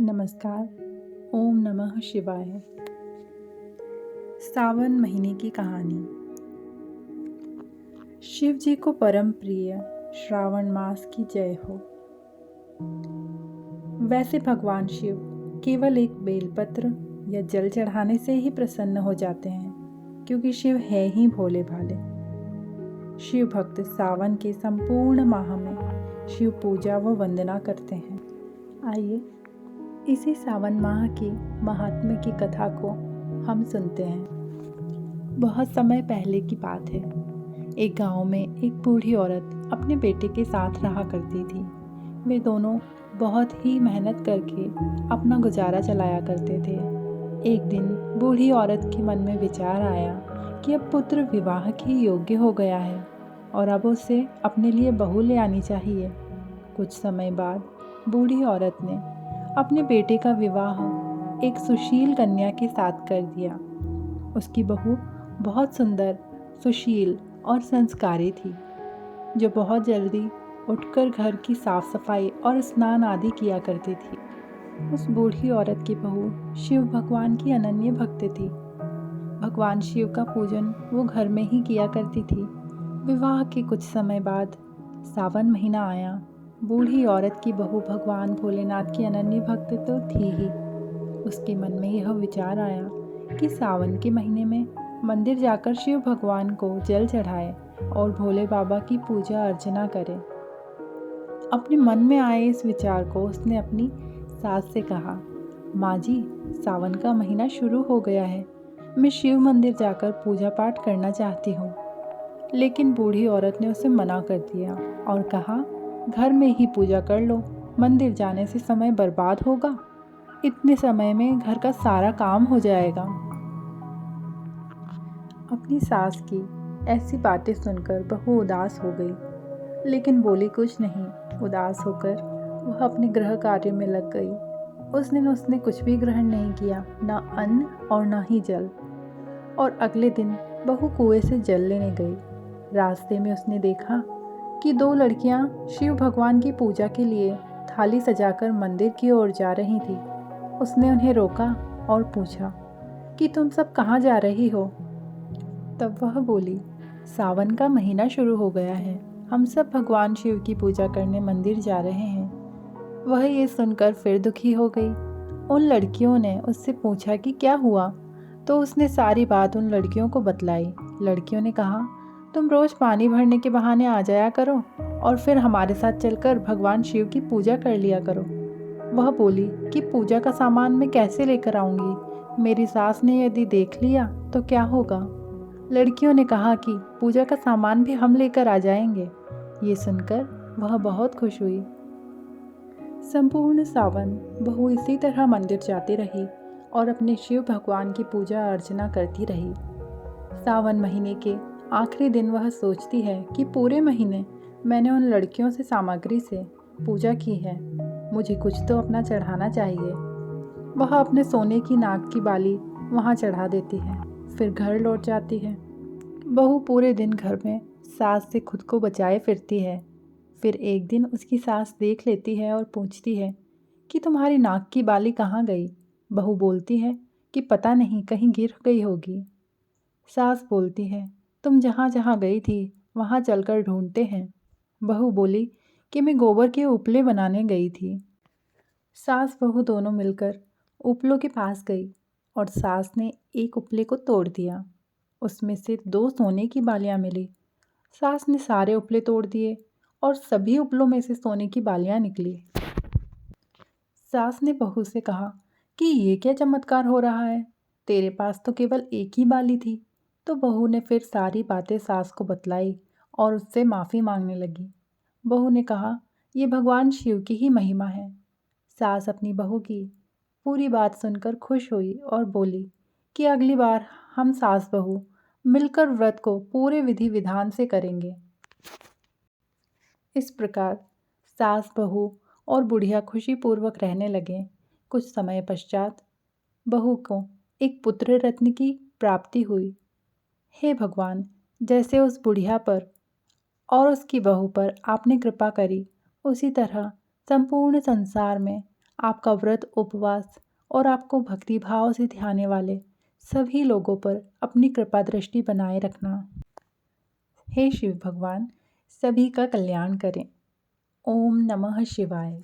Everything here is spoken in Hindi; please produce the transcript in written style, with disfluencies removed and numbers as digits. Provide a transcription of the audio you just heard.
नमस्कार। ओम नमः शिवाय। सावन महीने की कहानी। शिव जी को परम प्रिय श्रावण मास की जय हो। वैसे भगवान शिव केवल एक बेलपत्र या जल चढ़ाने से ही प्रसन्न हो जाते हैं, क्योंकि शिव है ही भोले भाले। शिव भक्त सावन के संपूर्ण माह में शिव पूजा व वंदना करते हैं। आइए इसी सावन माह की महात्म्य की कथा को हम सुनते हैं। बहुत समय पहले की बात है। एक गांव में एक बूढ़ी औरत अपने बेटे के साथ रहा करती थी। वे दोनों बहुत ही मेहनत करके अपना गुजारा चलाया करते थे। एक दिन बूढ़ी औरत के मन में विचार आया कि अब पुत्र विवाह के योग्य हो गया है और अब उसे अपने लिए बहू ले आनी चाहिए। कुछ समय बाद बूढ़ी औरत ने अपने बेटे का विवाह एक सुशील कन्या के साथ कर दिया। उसकी बहू बहुत सुंदर, सुशील और संस्कारी थी, जो बहुत जल्दी उठकर घर की साफ सफाई और स्नान आदि किया करती थी। उस बूढ़ी औरत की बहू शिव भगवान की अनन्य भक्त थी। भगवान शिव का पूजन वो घर में ही किया करती थी। विवाह के कुछ समय बाद सावन महीना आया। बूढ़ी औरत की बहू भगवान भोलेनाथ की अनन्य भक्त तो थी ही। उसके मन में यह विचार आया कि सावन के महीने में मंदिर जाकर शिव भगवान को जल चढ़ाए और भोले बाबा की पूजा अर्चना करे। अपने मन में आए इस विचार को उसने अपनी सास से कहा, माँ जी, सावन का महीना शुरू हो गया है। मैं शिव मंदिर जाकर पूजा पाठ करना चाहती हूँ। लेकिन बूढ़ी औरत ने उसे मना कर दिया और कहा, घर में ही पूजा कर लो, मंदिर जाने से समय बर्बाद होगा। इतने समय में घर का सारा काम हो जाएगा। अपनी सास की ऐसी बातें सुनकर बहू उदास हो गई, लेकिन बोली कुछ नहीं। उदास होकर वह अपने गृह कार्य में लग गई। उस दिन उसने कुछ भी ग्रहण नहीं किया, न अन्न और न ही जल। और अगले दिन बहू कुएं से जल लेने गई। रास्ते में उसने देखा कि दो लड़कियां शिव भगवान की पूजा के लिए थाली सजाकर मंदिर की ओर जा रही थी। उसने उन्हें रोका और पूछा कि तुम सब कहाँ जा रही हो? तब वह बोली, सावन का महीना शुरू हो गया है, हम सब भगवान शिव की पूजा करने मंदिर जा रहे हैं। वह ये सुनकर फिर दुखी हो गई। उन लड़कियों ने उससे पूछा कि क्या हुआ, तो उसने सारी बात उन लड़कियों को बतलाई। लड़कियों ने कहा, तुम रोज पानी भरने के बहाने आ जाया करो और फिर हमारे साथ चलकर भगवान शिव की पूजा कर लिया करो। वह बोली कि पूजा का सामान मैं कैसे लेकर आऊंगी? मेरी सास ने यदि देख लिया तो क्या होगा? लड़कियों ने कहा कि पूजा का सामान भी हम लेकर आ जाएंगे। ये सुनकर वह बहुत खुश हुई। संपूर्ण सावन बहू इसी तरह मंदिर जाती रही और अपने शिव भगवान की पूजा अर्चना करती रही। सावन महीने के आखिरी दिन वह सोचती है कि पूरे महीने मैंने उन लड़कियों से सामग्री से पूजा की है, मुझे कुछ तो अपना चढ़ाना चाहिए। वह अपने सोने की नाक की बाली वहाँ चढ़ा देती है, फिर घर लौट जाती है। बहू पूरे दिन घर में सास से खुद को बचाए फिरती है। फिर एक दिन उसकी सास देख लेती है और पूछती है कि तुम्हारी नाक की बाली कहाँ गई? बहू बोलती है कि पता नहीं, कहीं गिर गई होगी। सास बोलती है, तुम जहाँ जहाँ गई थी वहाँ चलकर ढूंढते हैं। बहू बोली कि मैं गोबर के उपले बनाने गई थी। सास बहू दोनों मिलकर उपलों के पास गई और सास ने एक उपले को तोड़ दिया। उसमें से 2 सोने की बालियाँ मिली। सास ने सारे उपले तोड़ दिए और सभी उपलों में से सोने की बालियाँ निकली। सास ने बहू से कहा कि ये क्या चमत्कार हो रहा है? तेरे पास तो केवल एक ही बाली थी। तो बहू ने फिर सारी बातें सास को बतलाई और उससे माफ़ी मांगने लगी। बहू ने कहा, ये भगवान शिव की ही महिमा है। सास अपनी बहू की पूरी बात सुनकर खुश हुई और बोली कि अगली बार हम सास बहू मिलकर व्रत को पूरे विधि विधान से करेंगे। इस प्रकार सास बहू और बुढ़िया खुशीपूर्वक रहने लगे। कुछ समय पश्चात बहू को एक पुत्र रत्न की प्राप्ति हुई। हे भगवान, जैसे उस बुढ़िया पर और उसकी बहू पर आपने कृपा करी, उसी तरह संपूर्ण संसार में आपका व्रत उपवास और आपको भक्ति भाव से ध्याने वाले सभी लोगों पर अपनी कृपा दृष्टि बनाए रखना। हे शिव भगवान, सभी का कल्याण करें। ओम नमः शिवाय।